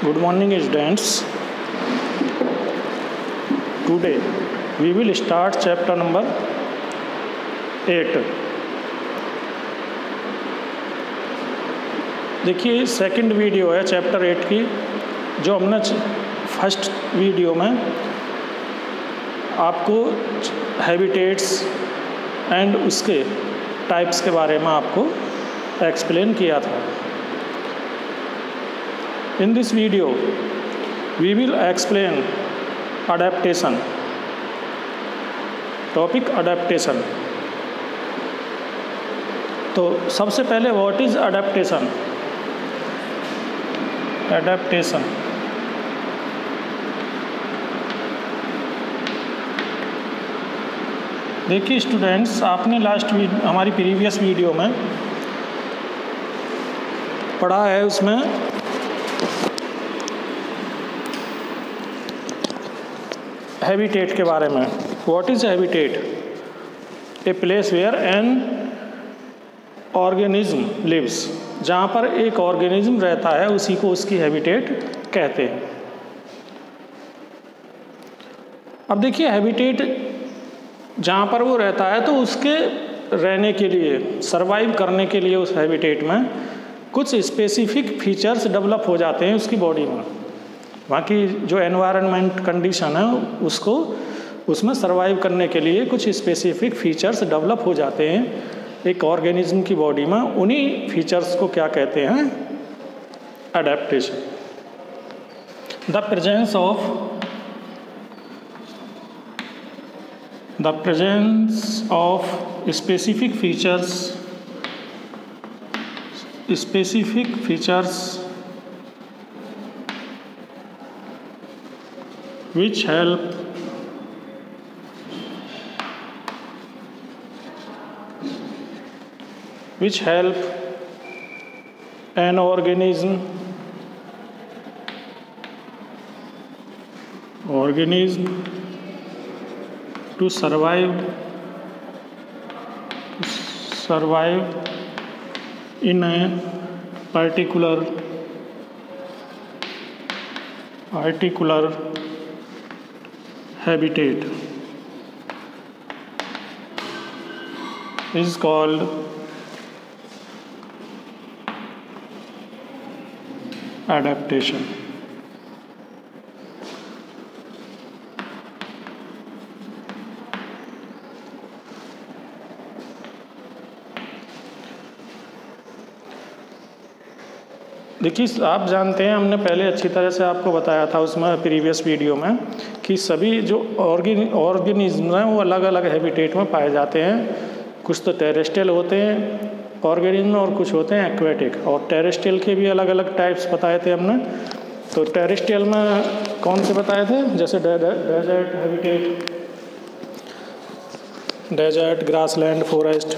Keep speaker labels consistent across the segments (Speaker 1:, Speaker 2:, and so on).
Speaker 1: Good morning, students. Today we will start chapter number 8. देखिए second video है chapter 8 की, जो हमने फर्स्ट वीडियो में आपको हैबिटेट्स एंड उसके टाइप्स के बारे में आपको एक्सप्लेन किया था. In this video, we will explain adaptation. Topic adaptation. तो सबसे पहले what is adaptation? Adaptation. देखिए स्टूडेंट्स, आपने हमारी प्रीवियस वीडियो में पढ़ा है, उसमें हैबिटेट के बारे में. What is habitat? A place where an organism lives. जहाँ पर एक ऑर्गेनिज्म रहता है उसी को उसकी हैबिटेट कहते हैं. अब देखिए हैबिटेट जहाँ पर वो रहता है तो उसके रहने के लिए, सर्वाइव करने के लिए उस हैबिटेट में कुछ स्पेसिफिक फीचर्स डेवलप हो जाते हैं उसकी बॉडी में. वहाँ की जो एनवायरनमेंट कंडीशन है उसमें सर्वाइव करने के लिए कुछ स्पेसिफिक फीचर्स डेवलप हो जाते हैं एक ऑर्गेनिज्म की बॉडी में. उन्हीं फीचर्स को क्या कहते हैं? Adaptation. The presence of specific features which help an organism to survive in a particular habitat is called adaptation. देखिए आप जानते हैं, हमने पहले अच्छी तरह से आपको बताया था उसमें प्रीवियस वीडियो में कि सभी जो ऑर्गेनिज्म हैं वो अलग अलग हैबिटेट में पाए जाते हैं. कुछ तो टेरेस्ट्रियल होते हैं ऑर्गेनिज्म और कुछ होते हैं एक्वेटिक. और टेरेस्ट्रियल के भी अलग अलग टाइप्स बताए थे हमने. तो टेरेस्ट्रियल में कौन से बताए थे? जैसे desert habitat, desert, grassland, forest.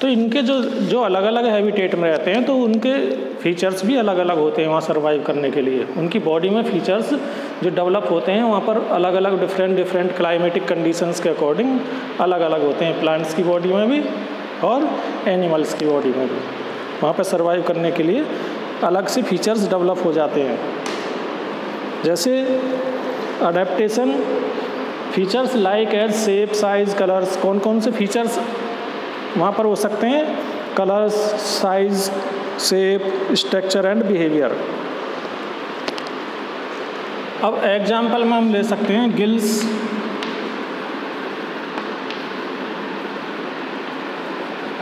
Speaker 1: तो इनके जो अलग अलग हैबिटेट में रहते हैं तो उनके फीचर्स भी अलग अलग होते हैं वहाँ सर्वाइव करने के लिए. उनकी बॉडी में फीचर्स जो डेवलप होते हैं वहाँ पर अलग अलग डिफरेंट क्लाइमेटिक कंडीशंस के अकॉर्डिंग अलग अलग होते हैं. प्लांट्स की बॉडी में भी और एनिमल्स की बॉडी में भी वहाँ पर सर्वाइव करने के लिए अलग से फीचर्स डेवलप हो जाते हैं. जैसे adaptation features like as shape, size, colours. कौन कौन से फीचर्स वहाँ पर हो सकते हैं? Colours, size, shape, structure and behaviour. अब एग्जाम्पल में हम ले सकते हैं gills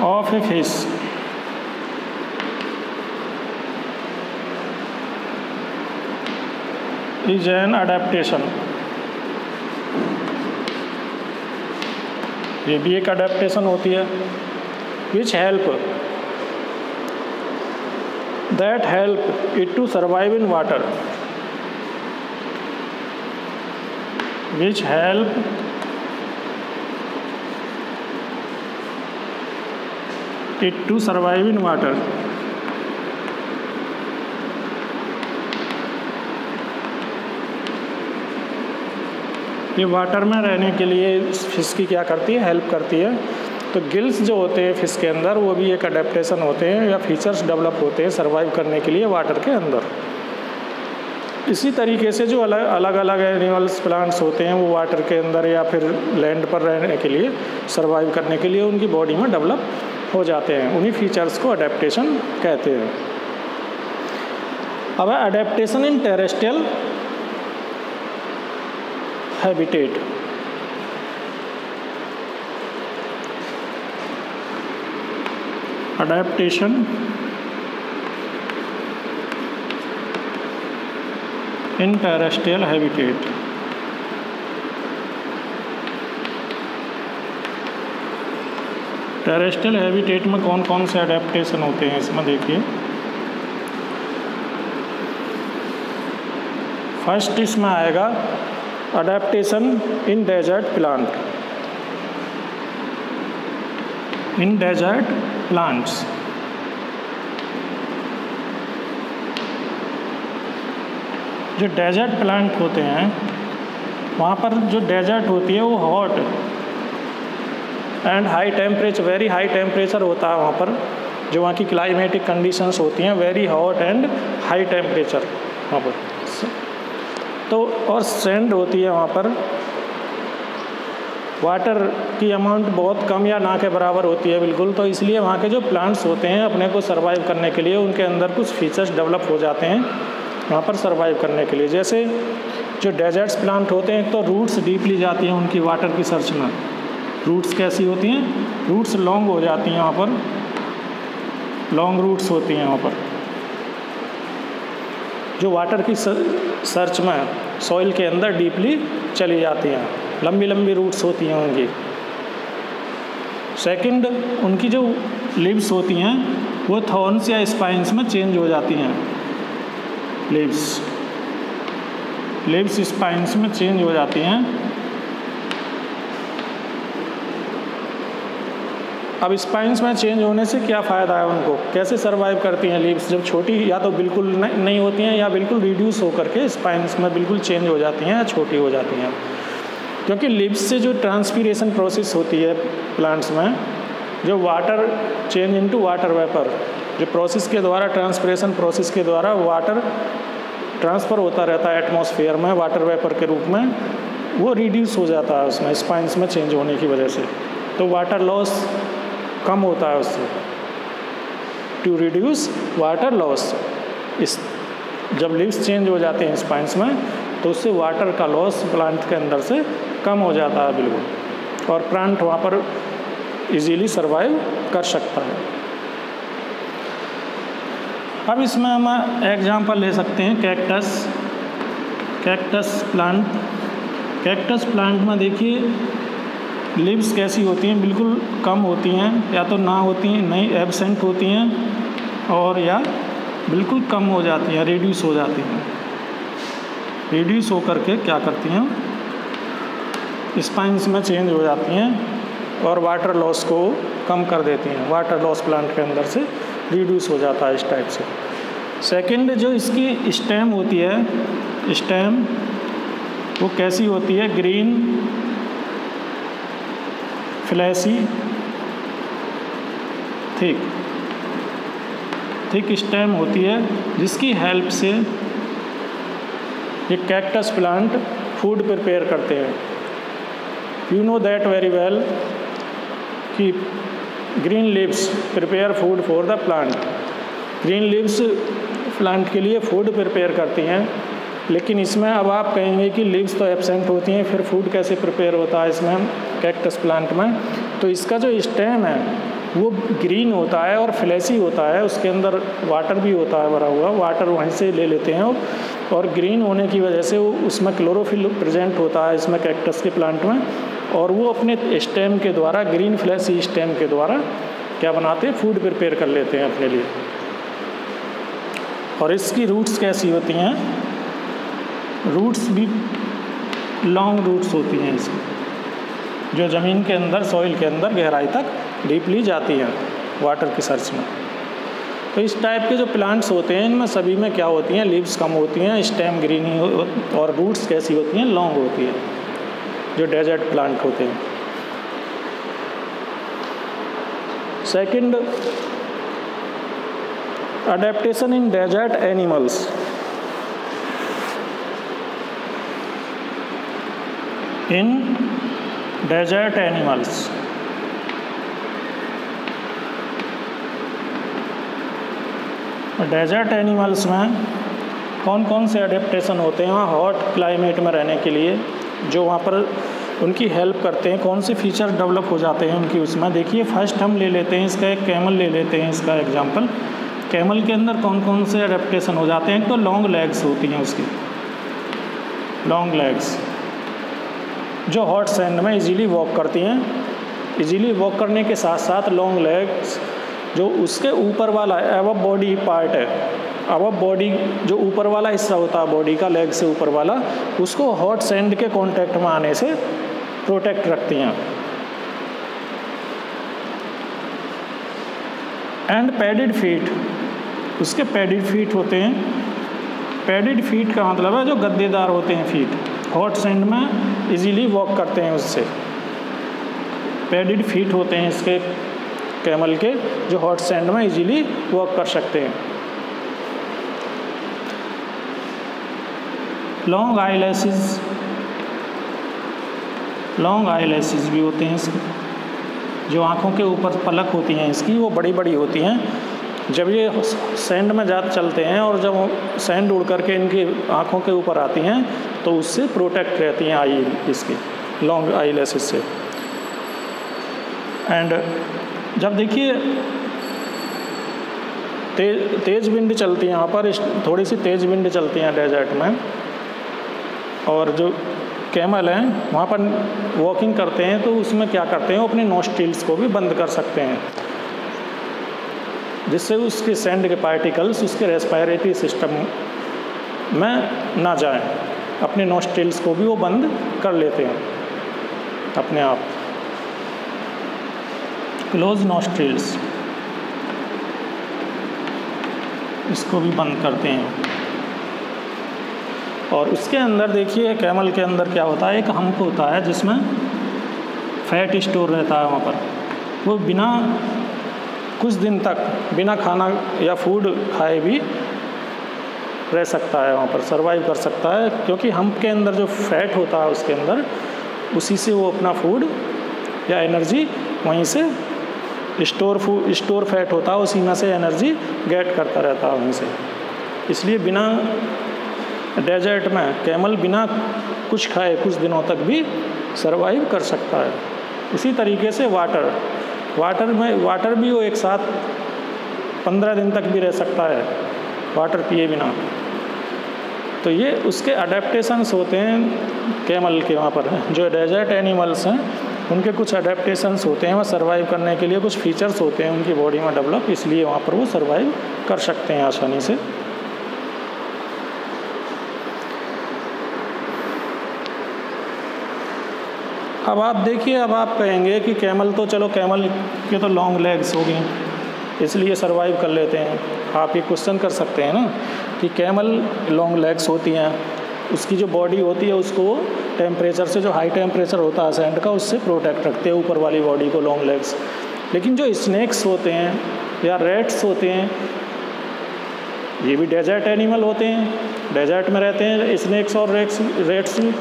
Speaker 1: of a fish. Is an adaptation. ये भी एक अडेप्टेशन होती है. Which help it to survive in water. Which help it to survive in water. ये वाटर में रहने के लिए फिश की क्या करती है? हेल्प करती है. तो गिल्स जो होते हैं फिश के अंदर वो भी एक अडेप्टेशन होते हैं या फीचर्स डेवलप होते हैं सर्वाइव करने के लिए वाटर के अंदर. इसी तरीके से जो अलग अलग एनिमल्स प्लांट्स होते हैं वो वाटर के अंदर या फिर लैंड पर रहने के लिए, सर्वाइव करने के लिए उनकी बॉडी में डेवलप हो जाते हैं। उन्हीं फीचर्स को अडेप्टेशन कहते हैं। अब adaptation in terrestrial habitat. Adaptation in terrestrial habitat. Terrestrial habitat में कौन कौन से अडेप्टेशन होते हैं इसमें देखिए। फर्स्ट इसमें आएगा adaptation in desert plant. In desert plants जो डेजर्ट प्लांट होते हैं वहाँ पर जो डेजर्ट होती है वो hot and high temperature, very high temperature होता है वहाँ पर। जो वहाँ की क्लाइमेटिक कंडीशंस होती हैं very hot and high temperature वहाँ पर। तो और सैंड होती है वहाँ पर, वाटर की अमाउंट बहुत कम या ना के बराबर होती है बिल्कुल। तो इसलिए वहाँ के जो प्लांट्स होते हैं अपने को सर्वाइव करने के लिए उनके अंदर कुछ फीचर्स डेवलप हो जाते हैं वहाँ पर सर्वाइव करने के लिए। जैसे जो डेजर्ट्स प्लांट होते हैं तो रूट्स डीपली जाती हैं उनकी वाटर की सर्च में। रूट्स कैसी होती हैं? रूट्स लॉन्ग हो जाती हैं वहाँ पर, लॉन्ग रूट्स होती हैं वहाँ पर, जो वाटर की सर्च में सॉइल के अंदर डीपली चली जाती हैं। लंबी लंबी रूट्स होती हैं उनकी। सेकंड, उनकी जो लीव्स होती हैं वो थॉर्न्स या स्पाइन्स में चेंज हो जाती हैं। लीव्स स्पाइन्स में चेंज हो जाती हैं। अब स्पाइन्स में चेंज होने से क्या फ़ायदा है उनको, कैसे सर्वाइव करती हैं लीव्स? जब छोटी या तो बिल्कुल नहीं होती हैं या बिल्कुल रिड्यूस होकर के स्पाइन्स में बिल्कुल चेंज हो जाती हैं या छोटी हो जाती हैं। क्योंकि लीव्स से जो ट्रांसपीरेशन प्रोसेस होती है प्लांट्स में, जो water change into water vapour, जो प्रोसेस के द्वारा, ट्रांसपीरेशन प्रोसेस के द्वारा वाटर ट्रांसफ़र होता रहता है एटमॉस्फेयर में वाटर वेपर के रूप में, वो रिड्यूस हो जाता है उसमें स्पाइन्स में चेंज होने की वजह से। तो वाटर लॉस कम होता है उससे। टू रिड्यूस वाटर लॉस, इस जब लीव्स चेंज हो जाते हैं स्पाइन्स में तो उससे वाटर का लॉस प्लांट के अंदर से कम हो जाता है बिल्कुल, और प्लांट वहाँ पर इजीली सर्वाइव कर सकता है। अब इसमें हम एग्जांपल ले सकते हैं कैक्टस प्लांट। कैक्टस प्लांट में देखिए लीव्स कैसी होती हैं, बिल्कुल कम होती हैं, या तो ना होती हैं, नहीं एब्सेंट होती हैं, और या बिल्कुल कम हो जाती हैं, रिड्यूस हो जाती हैं। रिड्यूस होकर के क्या करती हैं, स्पाइन्स में चेंज हो जाती हैं और वाटर लॉस को कम कर देती हैं। वाटर लॉस प्लांट के अंदर से रिड्यूस हो जाता है इस टाइप से। सेकंड, जो इसकी स्टेम होती है, स्टेम वो कैसी होती है, ग्रीन फ्लैशी थिक स्टेम होती है, जिसकी हेल्प से ये कैक्टस प्लांट फूड प्रिपेयर करते हैं। You know that very well कि green leaves prepare food for the plant. Green leaves plant के लिए फूड प्रिपेयर करती हैं, लेकिन इसमें अब आप कहेंगे कि लीव्स तो एब्सेंट होती हैं, फिर फूड कैसे प्रिपेयर होता है इसमें कैक्टस प्लांट में? तो इसका जो स्टेम है वो ग्रीन होता है और फ्लैशी होता है, उसके अंदर वाटर भी होता है भरा हुआ, वाटर वहीं से ले लेते हैं, और ग्रीन होने की वजह से वो उसमें क्लोरोफिल प्रेजेंट होता है इसमें कैक्टस के प्लांट में, और वो अपने स्टेम के द्वारा, ग्रीन फ्लैशी स्टेम के द्वारा क्या बनाते हैं, फूड प्रिपेयर कर लेते हैं अपने लिए। और इसकी रूट्स कैसी होती हैं, रूट्स भी लॉन्ग रूट्स होती हैं इसकी, जो ज़मीन के अंदर, सॉइल के अंदर गहराई तक डीपली जाती हैं वाटर की सर्च में। तो इस टाइप के जो प्लांट्स होते हैं इनमें सभी में क्या होती हैं, लीव्स कम होती हैं, स्टेम ग्रीन ही और रूट्स कैसी होती हैं, लॉन्ग होती है, जो डेजर्ट प्लांट होते हैं। Second, adaptation in desert animals. In desert animals. Desert animals में कौन कौन से एडेप्टेशन होते हैं वहाँ हॉट क्लाइमेट में रहने के लिए, जो वहाँ पर उनकी हेल्प करते हैं, कौन से फीचर डेवलप हो जाते हैं उनकी। उसमें देखिए फर्स्ट हम ले लेते हैं इसका एक कैमल ले लेते हैं इसका एग्जांपल। कैमल के अंदर कौन कौन से एडेप्टेशन हो जाते हैं, तो लॉन्ग लेग्स होती हैं उसकी, लॉन्ग लेग्स जो हॉट सैंड में इजीली वॉक करती हैं। इजीली वॉक करने के साथ साथ लॉन्ग लेग्स जो उसके ऊपर वाला अबव बॉडी पार्ट है, अबव बॉडी जो ऊपर वाला हिस्सा होता है बॉडी का, लेग से ऊपर वाला, उसको हॉट सैंड के कांटेक्ट में आने से प्रोटेक्ट रखती हैं। एंड पैडिड फीट, उसके पैडिड फीट होते हैं। पैडिड फीट का मतलब है जो गद्देदार होते हैं फीट, हॉट सैंड में इजीली वॉक करते हैं उससे। पैडिड फीट होते हैं इसके कैमल के, जो हॉट सैंड में इजीली वॉक कर सकते हैं। लॉन्ग आईलैशेस, लॉन्ग आईलैशेस भी होते हैं इसके, जो आँखों के ऊपर पलक होती हैं इसकी वो बड़ी बड़ी होती हैं। जब ये सैंड में ज़्यादा चलते हैं और जब सैंड उड़ करके इनकी आँखों के ऊपर आती हैं तो उससे प्रोटेक्ट रहती हैं आई इसकी लॉन्ग आईलैशेस से। एंड जब देखिए तेज़ विंड चलती है यहाँ पर, थोड़ी सी तेज़ विंड चलती है डेजर्ट में, और जो कैमल हैं वहाँ पर वॉकिंग करते हैं तो उसमें क्या करते हैं, वो अपने नोस्ट्रिल्स को भी बंद कर सकते हैं जिससे उसके सैंड के पार्टिकल्स उसके रेस्पिरेटरी सिस्टम में ना जाएं। अपने नोस्ट्रिल्स को भी वो बंद कर लेते हैं अपने आप। क्लोज नोस्ट्रिल्स, इसको भी बंद करते हैं। और उसके अंदर देखिए कैमल के अंदर क्या होता है, एक हम्प होता है जिसमें फैट स्टोर रहता है वहाँ पर। वो बिना कुछ दिन तक बिना खाना या फूड खाए भी रह सकता है, वहाँ पर सर्वाइव कर सकता है, क्योंकि हम्प के अंदर जो फैट होता है उसके अंदर उसी से वो अपना फूड या एनर्जी वहीं से स्टोर फैट होता है, उसी में से एनर्जी गेट करता रहता है वहीं से। इसलिए बिना डेजर्ट में कैमल बिना कुछ खाए कुछ दिनों तक भी सर्वाइव कर सकता है। इसी तरीके से वाटर भी वो एक साथ 15 दिन तक भी रह सकता है वाटर पिए बिना। तो ये उसके अडेप्टेशंस होते हैं कैमल के। वहाँ पर जो डेजर्ट एनिमल्स हैं उनके कुछ अडेप्टेशंस होते हैं, वह सर्वाइव करने के लिए कुछ फीचर्स होते हैं उनकी बॉडी में डेवलप, इसलिए वहाँ पर वो सर्वाइव कर सकते हैं आसानी से। अब आप देखिए, अब आप कहेंगे कि कैमल तो चलो कैमल के तो लॉन्ग लेग्स हो गई इसलिए सर्वाइव कर लेते हैं। आप ये क्वेश्चन कर सकते हैं ना कि कैमल लॉन्ग लेग्स होती हैं, उसकी जो बॉडी होती है उसको टेम्परेचर से, जो हाई टेम्परेचर होता है सैंड का, उससे प्रोटेक्ट रखते हैं ऊपर वाली बॉडी को लॉन्ग लेग्स। लेकिन जो स्नेक्स होते हैं या रैट्स होते हैं, ये भी डेजर्ट एनिमल होते हैं, डेजर्ट में रहते हैं स्नेक्स और रेट्स भी।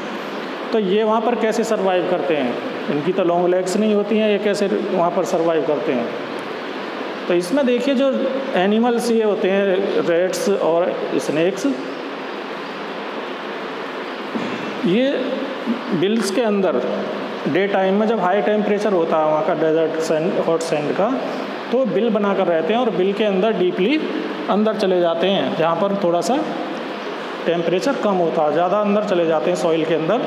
Speaker 1: तो ये वहाँ पर कैसे सर्वाइव करते हैं? इनकी तो लॉन्ग लेग्स नहीं होती हैं, ये कैसे वहाँ पर सर्वाइव करते हैं? तो इसमें देखिए जो एनिमल्स ये होते हैं रेट्स और स्नेक्स, ये बिल्स के अंदर डे टाइम में जब हाई टेम्परेचर होता है वहाँ का डेजर्ट सैंड, हॉट सैंड का, तो बिल बनाकर रहते हैं और बिल के अंदर डीपली अंदर चले जाते हैं जहाँ पर थोड़ा सा टेम्परेचर कम होता है, ज़्यादा अंदर चले जाते हैं सॉइल के अंदर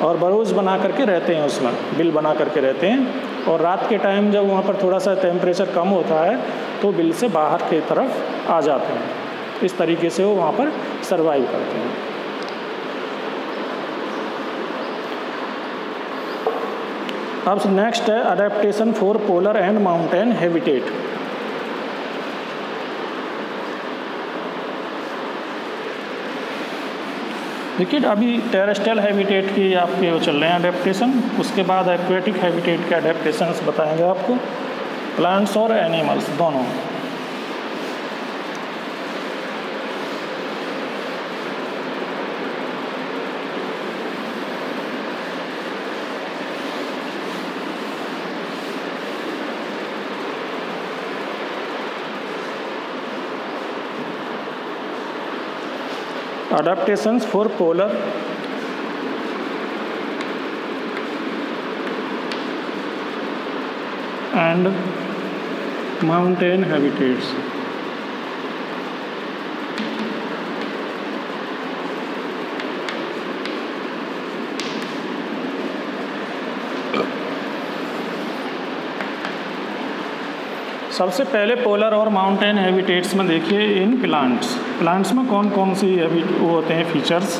Speaker 1: और बरोज बना करके रहते हैं, उसमें बिल बना करके रहते हैं। और रात के टाइम जब वहाँ पर थोड़ा सा टेम्परेचर कम होता है तो बिल से बाहर की तरफ आ जाते हैं। इस तरीके से वो वहाँ पर सर्वाइव करते हैं। अब नेक्स्ट है adaptation for polar and mountain habitat. देखिए अभी टेरेस्ट्रियल हैबिटेट की आपके वो चल रहे हैं अडेप्टेशन, उसके बाद एक्वेटिक हैबिटेट के अडेप्टेशंस बताएंगे आपको, प्लांट्स और एनिमल्स दोनों। adaptations for polar and mountain habitats. सबसे पहले पोलर और माउंटेन हैबिटेट्स में देखिए इन प्लांट्स में कौन कौन सी वो होते हैं फीचर्स,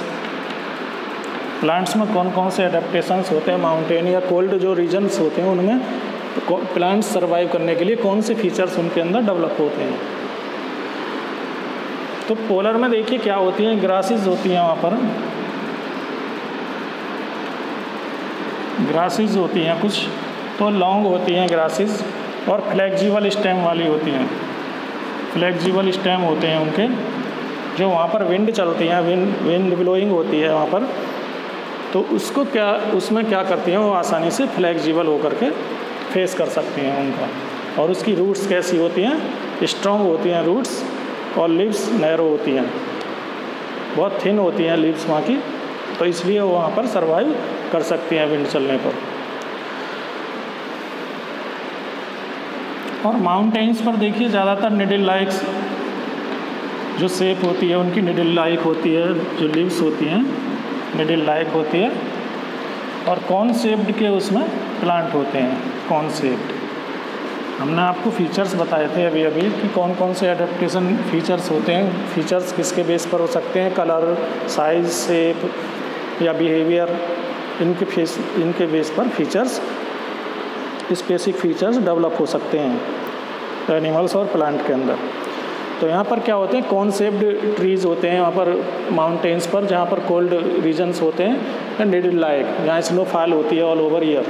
Speaker 1: प्लांट्स में कौन कौन से एडेप्टेशंस होते हैं, माउंटेन या कोल्ड जो रीजन्स होते हैं उनमें प्लांट्स सर्वाइव करने के लिए कौन से फीचर्स उनके अंदर डेवलप होते हैं। तो पोलर में देखिए क्या होती हैं, ग्रासेस होती हैं, वहाँ पर ग्रासेस होती हैं कुछ तो लॉन्ग होती हैं ग्रासेस और फ्लेक्सिबल स्टेम वाली होती हैं। फ्लेक्सिबल स्टेम होते हैं उनके, जो वहाँ पर विंड चलती हैं, विंड ब्लोइंग होती है वहाँ पर, तो उसमें क्या करती हैं वो आसानी से फ्लेक्सिबल होकर के फेस कर सकती हैं उनका। और उसकी रूट्स कैसी होती हैं, स्ट्रॉन्ग होती हैं रूट्स, और लीव्स नैरो होती हैं, बहुत थिन होती हैं लीव्स वहाँ की, तो इसलिए वो वहाँ पर सर्वाइव कर सकती हैं विंड चलने पर। और माउंटेन्स पर देखिए ज़्यादातर निडल लाइक्स जो शेप होती है उनकी निडल लाइक होती है, जो लीव्स होती हैं निडल लाइक होती है, और कॉन शेप्ड के उसमें प्लांट होते हैं। कॉन शेप्ड हमने आपको फीचर्स बताए थे अभी कि कौन कौन से एडेप्टेशन फीचर्स होते हैं। फीचर्स किसके बेस पर हो सकते हैं, कलर, साइज, शेप या बिहेवियर, इनके बेस पर फीचर्स, स्पेसिफिक फीचर्स डेवलप हो सकते हैं एनिमल्स और प्लांट के अंदर। तो यहाँ पर क्या होते हैं, कॉन शेप्ड ट्रीज़ होते हैं वहाँ पर माउंटेन्स पर, जहाँ पर कोल्ड रीजन्स होते हैं, निडल लाइक, जहाँ स्नोफॉल होती है ऑल ओवर ईयर।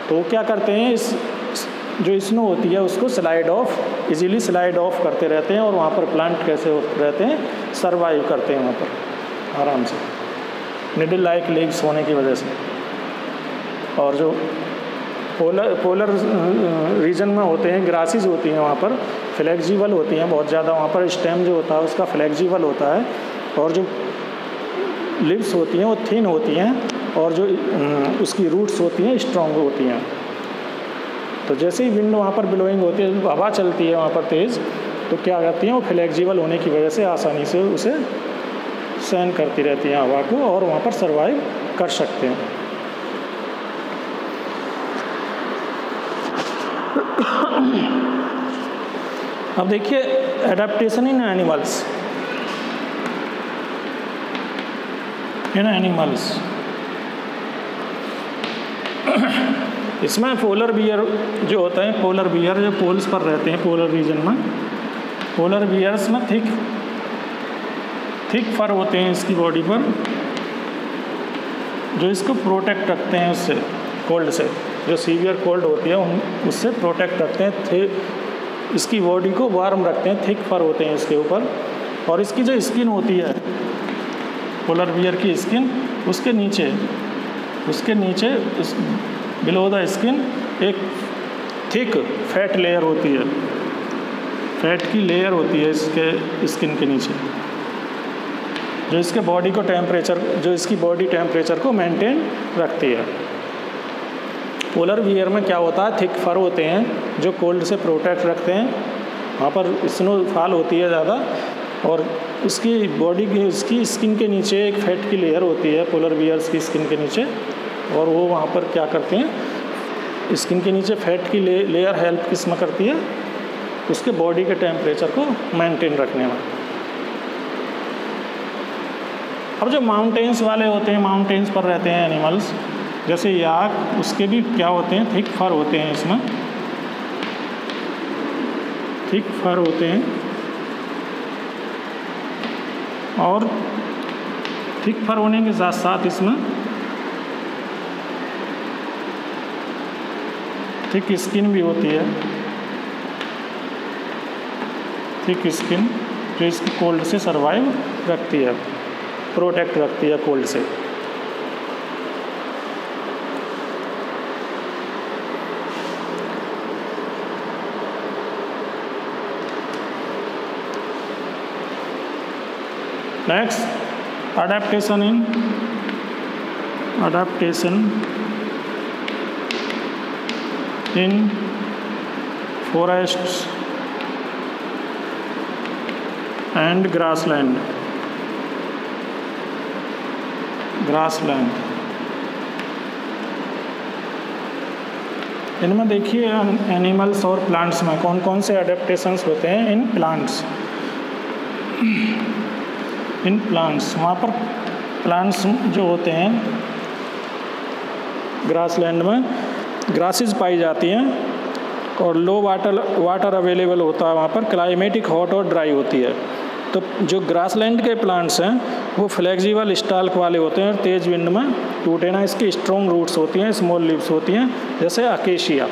Speaker 1: तो वो क्या करते हैं, इस जो स्नो होती है उसको इजीली स्लाइड ऑफ करते रहते हैं, और वहाँ पर प्लांट कैसे रहते हैं, सर्वाइव करते हैं वहाँ पर आराम से, निडल लाइक लीव्स होने की वजह से। और जो पोलर रीजन में होते हैं, ग्रासेस होती हैं वहाँ पर, फ्लेक्सिबल होती हैं बहुत ज़्यादा, वहाँ पर स्टेम जो होता है उसका फ्लेक्सिबल होता है, और जो लीव्स होती हैं वो थिन होती हैं, और जो उसकी रूट्स होती हैं स्ट्रॉन्ग होती हैं। तो जैसे ही विंड वहाँ पर ब्लोइंग होती है, हवा चलती है वहाँ पर तेज़, तो क्या करती हैं वो फ्लेक्सिबल होने की वजह से आसानी से उसे सहन करती रहती हैं हवा को, और वहाँ पर सर्वाइव कर सकते हैं। अब देखिए एडेप्टेशन इन एनिमल्स। इसमें पोलर बियर जो होता है, पोलर बियर जो पोल्स पर रहते हैं पोलर रीजन में, पोलर बियर्स में थिक फर होते हैं इसकी बॉडी पर, जो इसको प्रोटेक्ट रखते हैं उससे, कोल्ड से, जो सीवियर कोल्ड होती है उससे प्रोटेक्ट रखते हैं, इसकी बॉडी को वार्म रखते हैं, थिक फर होते हैं इसके ऊपर। और इसकी जो स्किन होती है पोलर बियर की स्किन, उसके नीचे बिलो द स्किन एक थिक फैट लेयर होती है, फैट की लेयर होती है इसके स्किन के नीचे, जो इसके बॉडी को इसकी बॉडी टेम्परेचर को मेंटेन रखती है। पोलर बियर में क्या होता है, थिक फर होते हैं जो कोल्ड से प्रोटेक्ट रखते हैं, वहाँ पर स्नोफॉल होती है ज़्यादा, और इसकी स्किन के नीचे एक फैट की लेयर होती है पोलर बियर्स की स्किन के नीचे, और वो वहाँ पर क्या करते हैं, स्किन के नीचे फैट की लेयर हेल्प किसमें करती है, उसके बॉडी के टेम्परेचर को मेंटेन रखने में। अब जो माउंटेन्स वाले होते हैं, माउंटेन्स पर रहते हैं एनिमल्स, जैसे याक, उसके भी क्या होते हैं, थिक फर होते हैं, इसमें थिक फर होते हैं, और थिक फर होने के साथ साथ इसमें थिक स्किन भी होती है, थिक स्किन जो इसको कोल्ड से सर्वाइव रखती है, प्रोटेक्ट रखती है कोल्ड से। Next adaptation in forests and grassland. इनमें देखिए एनिमल्स और प्लांट्स में कौन कौन से अडेप्टेशंस होते हैं इन प्लांट्स। वहाँ पर प्लांट्स जो होते हैं ग्रासलैंड में ग्रासेस पाई जाती हैं और लो वाटर अवेलेबल होता है वहाँ पर, क्लाइमेटिक हॉट और ड्राई होती है। तो जो ग्रासलैंड के प्लांट्स हैं वो फ्लेक्सिबल स्टाल्क वाले होते हैं और तेज़ विंड में टूटे ना। इसकी स्ट्रॉन्ग रूट्स होती हैं, स्मॉल लीव्स होती हैं, जैसे अकेशिया।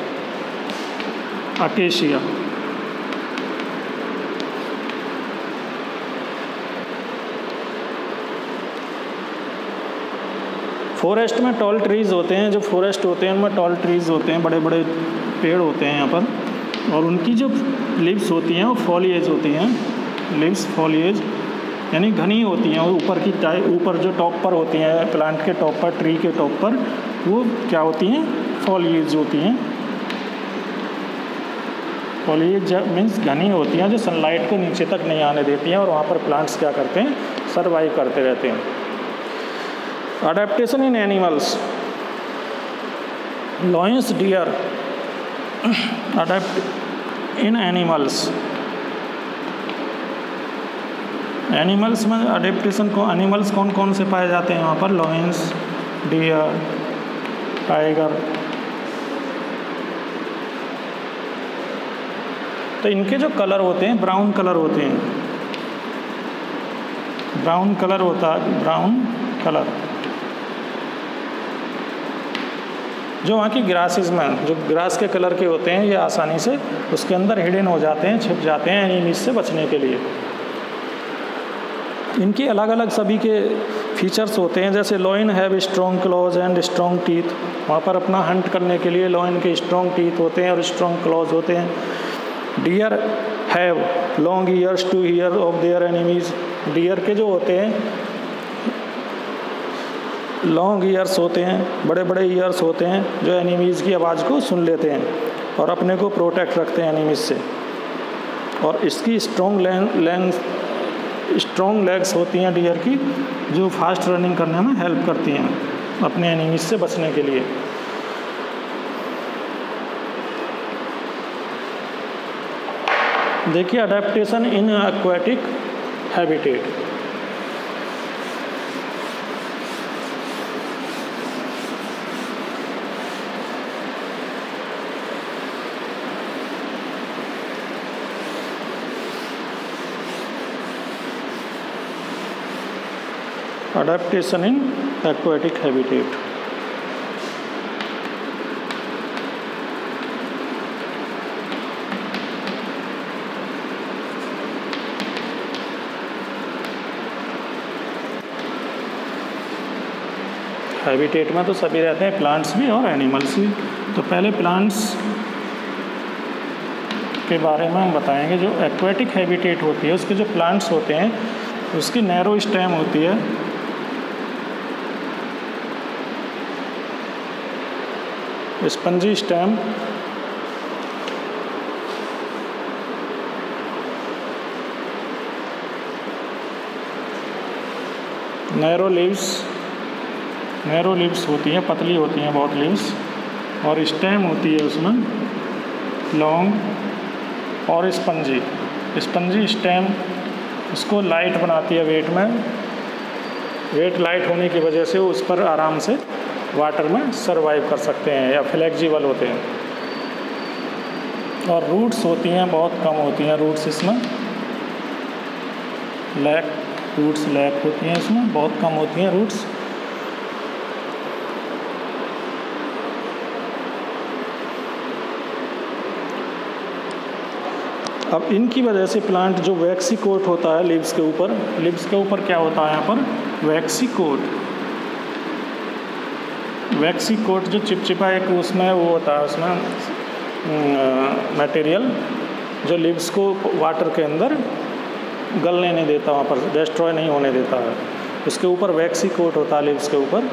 Speaker 1: फॉरेस्ट में टॉल ट्रीज़ होते हैं, जो फॉरेस्ट होते हैं उनमें टॉल ट्रीज़ होते हैं, बड़े बड़े पेड़ होते हैं यहाँ पर, और उनकी जो लीव्स होती हैं वो फॉलिएज होती हैं। लीव्स फॉलिएज यानी घनी होती हैं, और ऊपर जो टॉप पर होती हैं प्लांट के टॉप पर, ट्री के टॉप पर, वो क्या होती हैं, फॉलिएज होती हैं। फॉलिएज मीन्स घनी होती हैं जो सनलाइट को नीचे तक नहीं आने देती हैं, और वहाँ पर प्लांट्स क्या करते हैं, सर्वाइव करते रहते हैं। अडेप्टेशन इन एनिमल्स, लॉयंस डियर अडेप्ट इन एनिमल्स में अडेप्टेशन को एनिमल्स कौन कौन से पाए जाते हैं वहाँ पर, लॉयंस, डियर, टाइगर। तो इनके जो कलर होते हैं ब्राउन कलर होते हैं, ब्राउन कलर जो वहाँ की ग्रासेस में जो ग्रास के कलर के होते हैं ये आसानी से उसके अंदर हिडन हो जाते हैं, छिप जाते हैं एनिमीज से बचने के लिए। इनकी अलग अलग सभी के फीचर्स होते हैं, जैसे lion have strong claws and strong teeth. वहाँ पर अपना हंट करने के लिए लॉइन के स्ट्रॉन्ग टीथ होते हैं और स्ट्रॉन्ग क्लॉज होते हैं। Deer have long ears to hear of their enemies. Deer के जो होते हैं लॉन्ग ईयर्स होते हैं, बड़े बड़े ईयर्स होते हैं जो एनिमीज़ की आवाज़ को सुन लेते हैं और अपने को प्रोटेक्ट रखते हैं एनिमीज़ से। और इसकी स्ट्रॉन्ग लेग्स होती हैं डियर की, जो फास्ट रनिंग करने में हेल्प करती हैं अपने एनिमीज़ से बचने के लिए। देखिए adaptation in aquatic habitat. Adaptation in aquatic habitat. Habitat में तो सभी रहते हैं, प्लांट्स भी और एनिमल्स भी। तो पहले प्लांट्स के बारे में हम बताएंगे। जो एक्वेटिक हैबिटेट होती है उसके जो प्लांट्स होते हैं उसकी नैरो स्टेम होती है, स्पंजी स्टेम, नैरो लीव्स होती हैं, पतली होती हैं बहुत लीव्स, और स्टेम होती है उसमें लॉन्ग और स्पंजी स्टेम उसको लाइट बनाती है वेट में। वेट लाइट होने की वजह से उस पर आराम से वाटर में सरवाइव कर सकते हैं या फ्लेक्सिबल होते हैं। और रूट्स होती हैं बहुत कम होती हैं, रूट्स इसमें लैक होती हैं, इसमें बहुत कम होती हैं रूट्स। अब इनकी वजह से प्लांट जो वैक्सी कोट होता है लीव्स के ऊपर क्या होता है यहाँ पर, वैक्सी कोट जो चिपचिपा एक उसमें वो होता है, उसमें मटेरियल जो लीव्स को वाटर के अंदर गलने नहीं देता, वहाँ पर डिस्ट्रॉय नहीं होने देता है। उसके ऊपर वैक्सी कोट होता है लिव्स के ऊपर,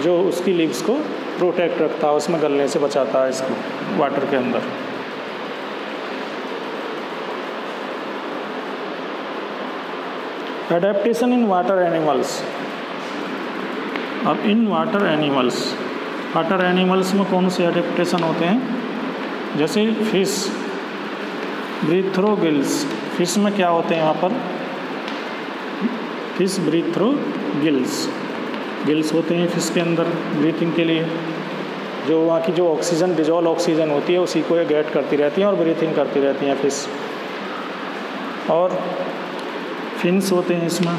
Speaker 1: जो उसकी लिव्स को प्रोटेक्ट रखता है, उसमें गलने से बचाता है इसको वाटर के अंदर। Adaptation in water animals. अब इन वाटर एनिमल्स में कौन से एडेप्टेशन होते हैं? जैसे fish breathe through gills. Fish में क्या होते हैं यहाँ पर? फिश ब्रीथ थ्रू गिल्स होते हैं फिश के अंदर ब्रीथिंग के लिए। जो वहाँ की जो ऑक्सीजन, डिजॉल्व ऑक्सीजन होती है, उसी को ये गेट करती रहती हैं और ब्रीथिंग करती रहती हैं फिश। और फिन्स होते हैं इसमें,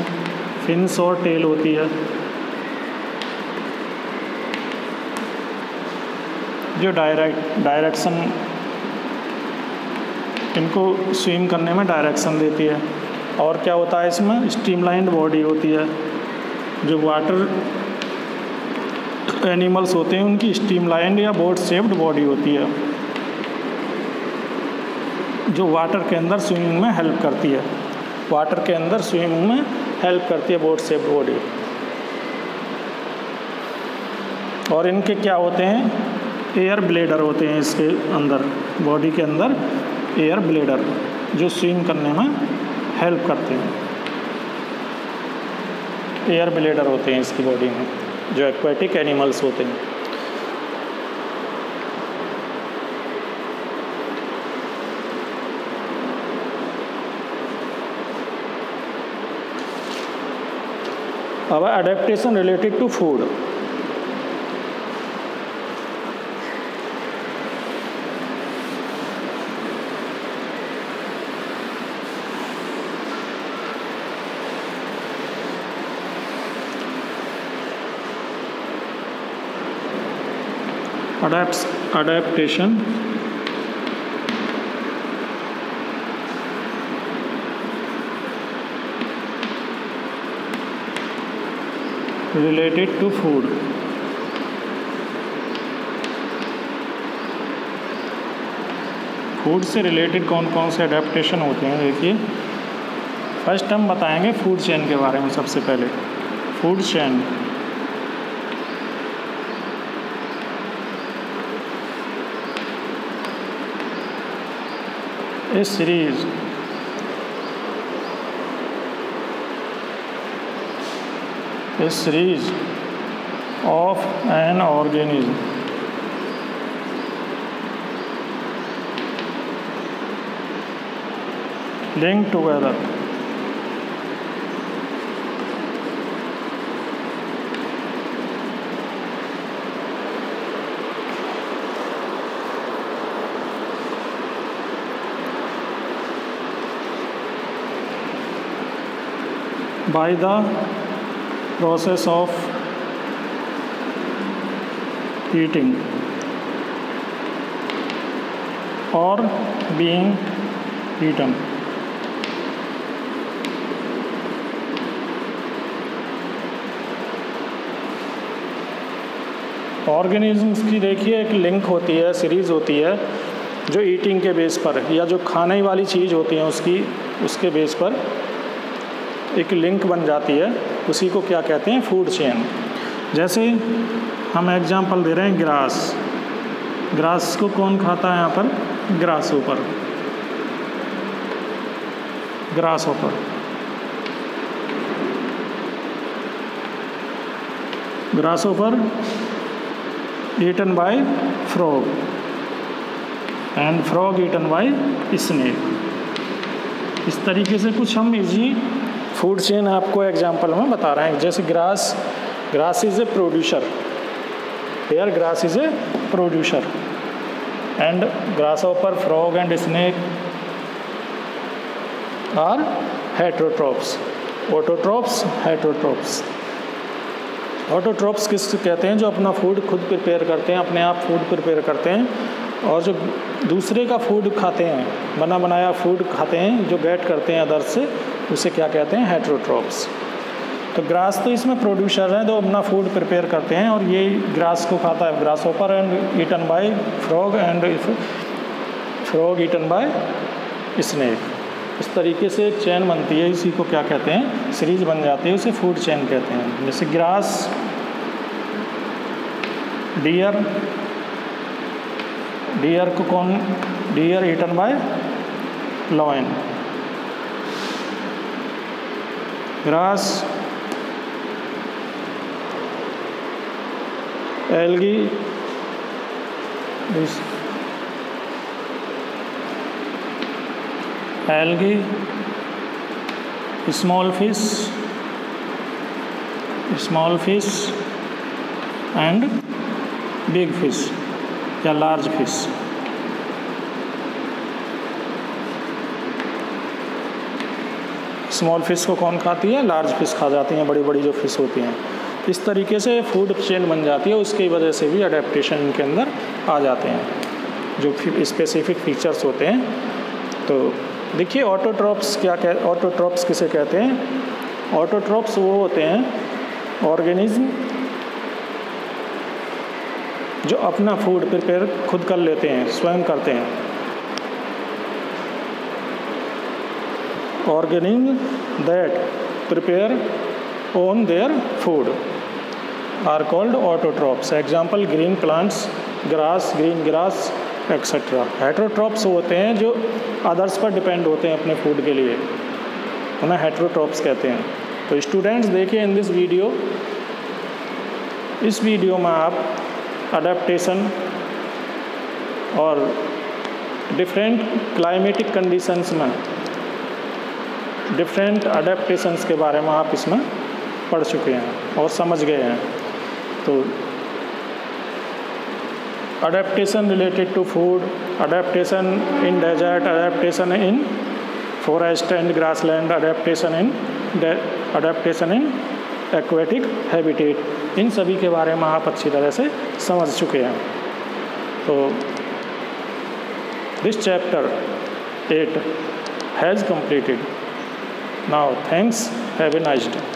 Speaker 1: फिन्स और टेल होती है, जो डायरेक्शन इनको स्विम करने में डायरेक्शन देती है। और क्या होता है इसमें? स्ट्रीमलाइंड बॉडी होती है। जो वाटर एनिमल्स होते हैं उनकी स्ट्रीमलाइंड या बोट शेप्ड बॉडी होती है, जो वाटर के अंदर स्विमिंग में हेल्प करती है। वाटर के अंदर स्विमिंग में हेल्प करती है बोट शेप्ड बॉडी। और इनके क्या होते हैं? एयर ब्लेडर होते हैं इसके अंदर, बॉडी के अंदर एयर ब्लेडर, जो स्विम करने में हेल्प करते हैं। एयर ब्लेडर होते हैं इसकी बॉडी में, जो एक्वेटिक एनिमल्स होते हैं। अब adaptation related to food. adaptation related to food। Food से रिलेटेड कौन कौन से अडेप्टेशन होते हैं? देखिए, फर्स्ट हम बताएंगे फूड चेन के बारे में। सबसे पहले food chain. A series of an organism linked together by the process of eating or being eaten। Organisms की देखिए एक लिंक होती है, सीरीज़ होती है, जो ईटिंग के बेस पर या जो खाने वाली चीज़ होती है उसके बेस पर एक लिंक बन जाती है। उसी को क्या कहते हैं? Food chain. जैसे हम एग्जांपल दे रहे हैं ग्रास को कौन खाता है यहाँ पर? ग्रास ऊपर eaten by frog and frog eaten by snake. इस तरीके से कुछ हम इजी फूड चेन आपको एग्जांपल में बता रहे हैं। जैसे grass is a producer, here grass is a producer and grasshopper, frog and snake are heterotrophs. Autotrophs किस कहते हैं? जो अपना फूड खुद प्रिपेयर करते हैं, अपने आप फूड प्रिपेयर करते हैं, और जो दूसरे का फूड खाते हैं, बना बनाया फूड खाते हैं, जो गेट करते हैं अदर से, उसे क्या कहते हैं? हेटरोट्रॉप्स। तो ग्रास तो इसमें प्रोड्यूसर है, जो अपना फूड प्रिपेयर करते हैं, और ये ग्रास को खाता है grasshopper and eaten by frog and frog eaten by snake. इस तरीके से एक चेन बनती है, इसी को क्या कहते हैं, सीरीज बन जाती है, उसे फूड चेन कहते हैं। जैसे ग्रास, डियर, डियर को कौन, deer eaten by lion, grass, algae, algae, small fish, small fish and big fish या लार्ज फिश। स्मॉल फिश को कौन खाती है, लार्ज फिश खा जाती हैं, बड़ी बड़ी जो फिश होती हैं। इस तरीके से फूड चेन बन जाती है, उसकी वजह से भी अडेप्टेशन इनके अंदर आ जाते हैं, जो स्पेसिफिक फीचर्स होते हैं। तो देखिए ऑटोट्रॉप्स ऑटोट्रॉप्स किसे कहते हैं? ऑटोट्रॉप्स वो होते हैं ऑर्गेनिज्म जो अपना फूड प्रिपेयर खुद कर लेते हैं, स्वयं करते हैं। Organism that prepare own their food are called autotrophs. Example green plants, grass, green grass etcetera. Heterotrophs होते हैं जो अदर्स पर डिपेंड होते हैं अपने फूड के लिए, उन्हें हेटेरोट्रॉप्स कहते हैं। तो स्टूडेंट्स देखिए इन दिस वीडियो, इस वीडियो में आप अडेप्टेशन और डिफरेंट क्लाइमेटिक कंडीशंस में डिफरेंट अडेप्टेशंस के बारे में आप इसमें पढ़ चुके हैं और समझ गए हैं। तो adaptation related to food, adaptation in desert, adaptation in forest and grassland, adaptation in aquatic habitat, इन सभी के बारे में आप अच्छी तरह से समझ चुके हैं। तो this chapter 8 has completed. Now thanks, have a nice day.